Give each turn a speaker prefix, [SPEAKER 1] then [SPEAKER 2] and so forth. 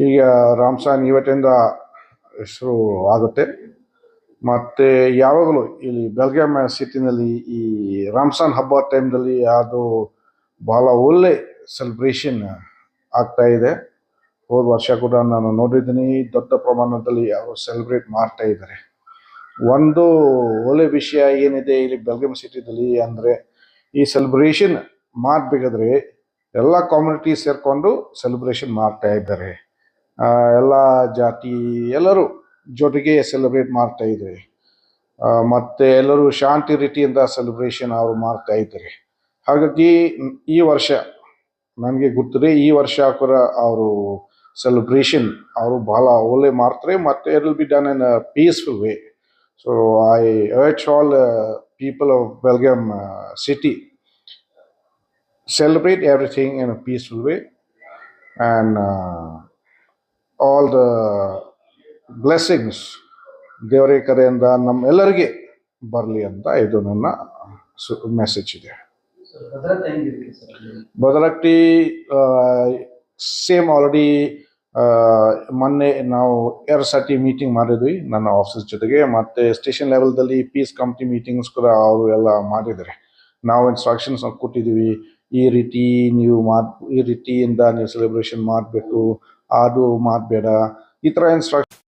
[SPEAKER 1] ಈಗ ರಾಮ್ಸಾನ್ ಇವತ್ತಿಂದ ಶುರು ಆಗುತ್ತೆ. ಮತ್ತು ಯಾವಾಗಲೂ ಇಲ್ಲಿ ಬೆಳಗಾಂ ಸಿಟಿನಲ್ಲಿ ಈ ರಾಮ್ಸಾನ್ ಹಬ್ಬ ಟೈಮ್ದಲ್ಲಿ ಅದು ಭಾಳ ಒಳ್ಳೆ ಸೆಲೆಬ್ರೇಷನ್ ಆಗ್ತಾ ಇದೆ. ಹೋದ ವರ್ಷ ಕೂಡ ನಾನು ನೋಡಿದ್ದೀನಿ, ದೊಡ್ಡ ಪ್ರಮಾಣದಲ್ಲಿ ಅವರು ಸೆಲೆಬ್ರೇಟ್ ಮಾಡ್ತಾ ಇದ್ದಾರೆ. ಒಂದು ಒಳ್ಳೆ ವಿಷಯ ಏನಿದೆ ಇಲ್ಲಿ ಬೆಳಗಾಂ ಸಿಟಿದಲ್ಲಿ ಅಂದರೆ, ಈ ಸೆಲೆಬ್ರೇಷನ್ ಮಾಡಬೇಕಾದ್ರೆ ಎಲ್ಲ ಕಮ್ಯುನಿಟಿ ಸೇರಿಕೊಂಡು ಸೆಲೆಬ್ರೇಷನ್ ಮಾಡ್ತಾ ಇದ್ದಾರೆ. ಎಲ್ಲ ಜಾತಿ ಎಲ್ಲರೂ ಜೊತೆಗೆ ಸೆಲೆಬ್ರೇಟ್ ಮಾಡ್ತಾ ಇದ್ದಾರೆ. ಮತ್ತು ಎಲ್ಲರೂ ಶಾಂತಿ ರೀತಿಯಿಂದ ಸೆಲೆಬ್ರೇಷನ್ ಅವರು ಮಾಡ್ತಾ ಇದ್ದಾರೆ. ಹಾಗಾಗಿ ಈ ವರ್ಷ ನನಗೆ ಗೊತ್ತಿದೆ, ಈ ವರ್ಷ ಕೂಡ ಅವರು ಸೆಲೆಬ್ರೇಷನ್ ಅವರು ಭಾಳ ಒಳ್ಳೆ ಮಾಡ್ತಾರೆ ಮತ್ತು it will be done in a peaceful way. So I urge all people of Belgaum city celebrate everything in a peaceful way, and all the blessings ದೇವರ ಕಡೆಯಿಂದ ನಮ್ಮೆಲ್ಲರಿಗೆ ಬರಲಿ ಅಂತ ಇದು ನನ್ನ ಮೆಸೇಜ್ ಇದೆ. ಭದ್ರಾವತಿ ಸೇಮ್ ಆಲ್ರೆಡಿ ಮೊನ್ನೆ ನಾವು 2 ಸರ್ತಿ ಮೀಟಿಂಗ್ ಮಾಡಿದ್ವಿ ನನ್ನ ಆಫೀಸ್ ಜೊತೆಗೆ, ಮತ್ತು ಸ್ಟೇಷನ್ ಲೆವೆಲ್ದಲ್ಲಿ ಪೀಸ್ ಕಮಿಟಿ ಮೀಟಿಂಗ್ಸ್ ಕೂಡ ಅವರು ಎಲ್ಲ ಮಾಡಿದ್ದಾರೆ. ನಾವು ಇನ್ಸ್ಟ್ರಕ್ಷನ್ಸ್ ಕೊಟ್ಟಿದ್ದೀವಿ, ಈ ರೀತಿಯಿಂದ ನೀವು ಸೆಲೆಬ್ರೇಷನ್ ಮಾಡಬೇಕು, ಅದು ಮಾಡಬೇಡ, ಈ ಥರ ಇನ್ಸ್ಟ್ರಕ್ಷನ್